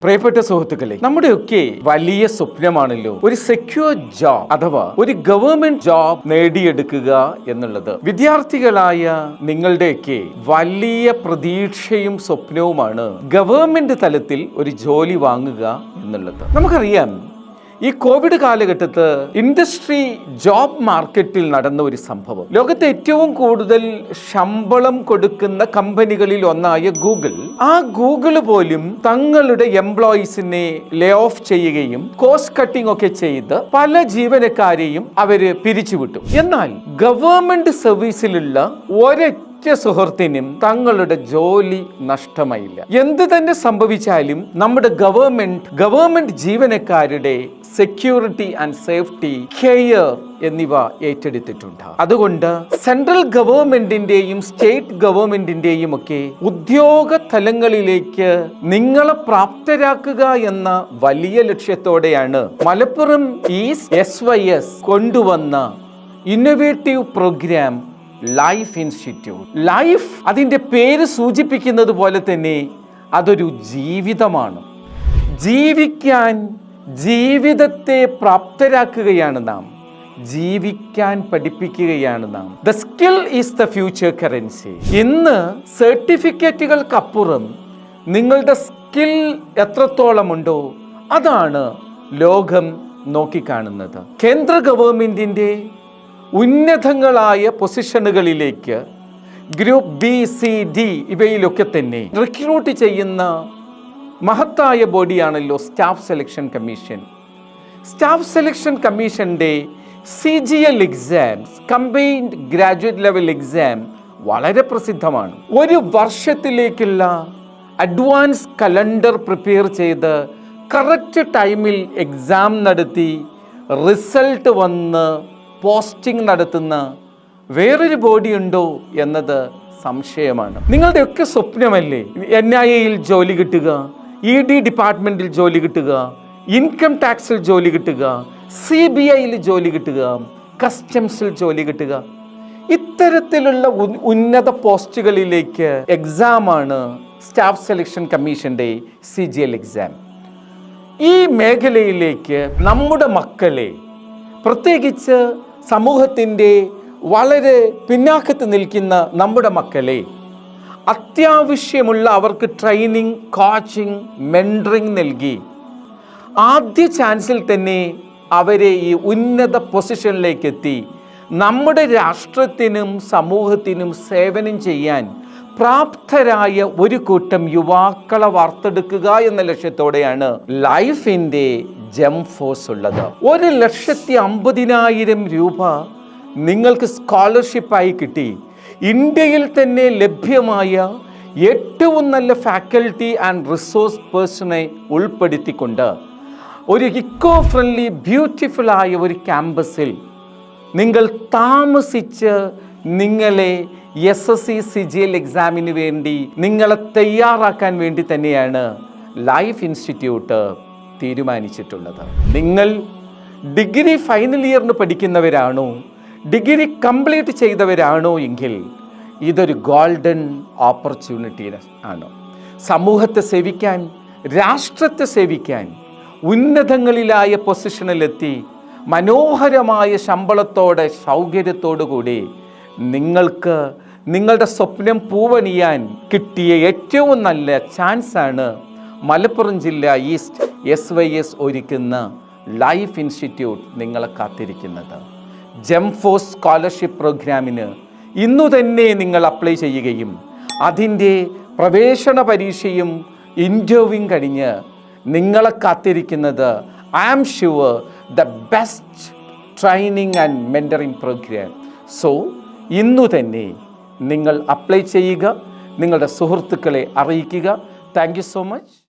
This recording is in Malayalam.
പ്രിയപ്പെട്ട സുഹൃത്തുക്കളെ, നമ്മുടെയൊക്കെ വലിയ സ്വപ്നമാണല്ലോ ഒരു സെക്യൂർ ജോബ് അഥവാ ഒരു ഗവൺമെന്റ് ജോബ് നേടിയെടുക്കുക എന്നുള്ളത്. വിദ്യാർത്ഥികളായ നിങ്ങളുടെയൊക്കെ വലിയ പ്രതീക്ഷയും സ്വപ്നവുമാണ് ഗവൺമെന്റ് തലത്തിൽ ഒരു ജോലി വാങ്ങുക എന്നുള്ളത്. നമുക്കറിയാം, ഈ കോവിഡ് കാലഘട്ടത്ത് ഇൻഡസ്ട്രി ജോബ് മാർക്കറ്റിൽ നടന്ന ഒരു സംഭവം. ലോകത്തെ ഏറ്റവും കൂടുതൽ ശമ്പളം കൊടുക്കുന്ന കമ്പനികളിൽ ഒന്നായ ഗൂഗിൾ, ആ ഗൂഗിൾ പോലും തങ്ങളുടെ എംപ്ലോയീസിനെ ലേ ഓഫ് ചെയ്യുകയും കോസ്റ്റ് കട്ടിംഗ് ഒക്കെ ചെയ്ത് പല ജീവനക്കാരെയും അവര് പിരിച്ചുവിട്ടു. എന്നാൽ ഗവൺമെന്റ് സർവീസിലുള്ള ഒരൊറ്റ സുഹൃത്തിനും തങ്ങളുടെ ജോലി നഷ്ടമായില്ല. എന്ത് തന്നെ സംഭവിച്ചാലും നമ്മുടെ ഗവൺമെന്റ് ജീവനക്കാരുടെ സെക്യൂരിറ്റി ആൻഡ് സേഫ്റ്റി, കെയർ എന്നിവ ഏറ്റെടുത്തിട്ടുണ്ട്. അതുകൊണ്ട് സെൻട്രൽ ഗവൺമെന്റിന്റെയും സ്റ്റേറ്റ് ഗവൺമെന്റിന്റെയും ഒക്കെ ഉദ്യോഗ തലങ്ങളിലേക്ക് നിങ്ങളെ പ്രാപ്തരാക്കുക എന്ന വലിയ ലക്ഷ്യത്തോടെയാണ് മലപ്പുറം ഈസ്റ്റ് SYS കൊണ്ടുവന്ന innovative programme life institute. Life അതിൻ്റെ പേര് സൂചിപ്പിക്കുന്നത് പോലെ തന്നെ അതൊരു ജീവിതമാണ്. ജീവിക്കാൻ ജീവിതത്തെ പ്രാപ്തരാക്കുകയാണ് നാം, ജീവിക്കാൻ പഠിപ്പിക്കുകയാണ് നാം. The skill is the future currency. ഇന്ന് സർട്ടിഫിക്കറ്റുകൾക്കപ്പുറം നിങ്ങളുടെ സ്കിൽ എത്രത്തോളമുണ്ടോ അതാണ് ലോകം നോക്കിക്കാണുന്നത്. കേന്ദ്ര ഗവൺമെന്റിന്റെ ഉന്നതങ്ങളായ പൊസിഷനുകളിലേക്ക് ഗ്രൂപ്പ് B, C, D ഇവയിലൊക്കെ തന്നെ റിക്രൂട്ട് ചെയ്യുന്ന മഹത്തായ ബോഡിയാണല്ലോ staff selection commission. Staff selection കമ്മീഷന്റെ CGL exams, combined graduate level exam വളരെ പ്രസിദ്ധമാണ്. ഒരു വർഷത്തിലേക്കുള്ള അഡ്വാൻസ് കലണ്ടർ പ്രിപ്പയർ ചെയ്ത് കറക്റ്റ് ടൈമിൽ എക്സാം നടത്തി റിസൾട്ട് വന്ന് പോസ്റ്റിംഗ് നടത്തുന്ന വേറൊരു ബോഡി ഉണ്ടോ എന്നത് സംശയമാണ്. നിങ്ങളുടെയൊക്കെ സ്വപ്നമല്ലേ NIAയിൽ ജോലി കിട്ടുക, ED ഡിപ്പാർട്ട്മെന്റിൽ ജോലി കിട്ടുക, ഇൻകം ടാക്സിൽ ജോലി കിട്ടുക, CBIയിൽ ജോലി കിട്ടുക, കസ്റ്റംസിൽ ജോലി കിട്ടുക. ഇത്തരത്തിലുള്ള ഉന്നത പോസ്റ്റുകളിലേക്ക് എക്സാമാണ് സ്റ്റാഫ് സെലക്ഷൻ കമ്മീഷന്റെ CGL എക്സാം. ഈ മേഖലയിലേക്ക് നമ്മുടെ മക്കളെ, പ്രത്യേകിച്ച് സമൂഹത്തിൻ്റെ വളരെ പിന്നാക്കത്ത് നിൽക്കുന്ന നമ്മുടെ മക്കളെ, അത്യാവശ്യമുള്ള അവർക്ക് ട്രെയിനിങ്, കോച്ചിങ്, മെൻറ്ററിങ് നൽകി ആദ്യ ചാൻസിൽ തന്നെ അവരെ ഈ ഉന്നത പൊസിഷനിലേക്ക് എത്തി നമ്മുടെ രാഷ്ട്രത്തിനും സമൂഹത്തിനും സേവനം ചെയ്യാൻ പ്രാപ്തരായ ഒരു കൂട്ടം യുവാക്കളെ വാർത്തെടുക്കുക എന്ന ലക്ഷ്യത്തോടെയാണ് ലൈഫിൻ്റെ ജംഫോഴ്സ് ഉള്ളത്. 1,50,000 രൂപ നിങ്ങൾക്ക് സ്കോളർഷിപ്പായി കിട്ടി. ഇന്ത്യയിൽ തന്നെ ലഭ്യമായ ഏറ്റവും നല്ല ഫാക്കൽറ്റി ആൻഡ് റിസോഴ്സ് പേഴ്സണെ ഉൾപ്പെടുത്തിക്കൊണ്ട് ഒരു ഇക്കോ ഫ്രണ്ട്ലി ബ്യൂട്ടിഫുൾ ആയ ഒരു ക്യാമ്പസിൽ നിങ്ങൾ താമസിച്ച് നിങ്ങളെ SSC CGL എക്സാമിന് വേണ്ടി നിങ്ങളെ തയ്യാറാക്കാൻ വേണ്ടി തന്നെയാണ് ലൈഫ് ഇൻസ്റ്റിറ്റ്യൂട്ട് തീരുമാനിച്ചിട്ടുള്ളത്. നിങ്ങൾ ഡിഗ്രി ഫൈനൽ ഇയറിന് പഠിക്കുന്നവരാണോ, ഡിഗ്രി കംപ്ലീറ്റ് ചെയ്തവരാണോ എങ്കിൽ ഇതൊരു ഗോൾഡൻ ഓപ്പർച്യൂണിറ്റി ആണ്. സമൂഹത്തെ സേവിക്കാൻ, രാഷ്ട്രത്തെ സേവിക്കാൻ, ഉന്നതങ്ങളിലായ പൊസിഷനിലെത്തി മനോഹരമായ ശമ്പളത്തോടെ സൗകര്യത്തോടു കൂടി നിങ്ങൾക്ക് നിങ്ങളുടെ സ്വപ്നം പൂവണിയാൻ കിട്ടിയ ഏറ്റവും നല്ല ചാൻസാണ് മലപ്പുറം ജില്ല ഈസ്റ്റ് SYS ഒരുക്കുന്ന ലൈഫ് ഇൻസ്റ്റിറ്റ്യൂട്ട് നിങ്ങളെ കാത്തിരിക്കുന്നത്. ജംഫോഴ്സ് സ്കോളർഷിപ്പ് പ്രോഗ്രാമിന് ഇന്നു തന്നെ നിങ്ങൾ അപ്ലൈ ചെയ്യുകയും അതിൻ്റെ പ്രവേശന പരീക്ഷയും ഇൻ്റർവ്യൂവും കഴിഞ്ഞ് നിങ്ങളെ കാത്തിരിക്കുന്നത് I am sure the best training and mentoring program. So ഇന്നു തന്നെ നിങ്ങൾ അപ്ലൈ ചെയ്യുക, നിങ്ങളുടെ സുഹൃത്തുക്കളെ അറിയിക്കുക. Thank you so much.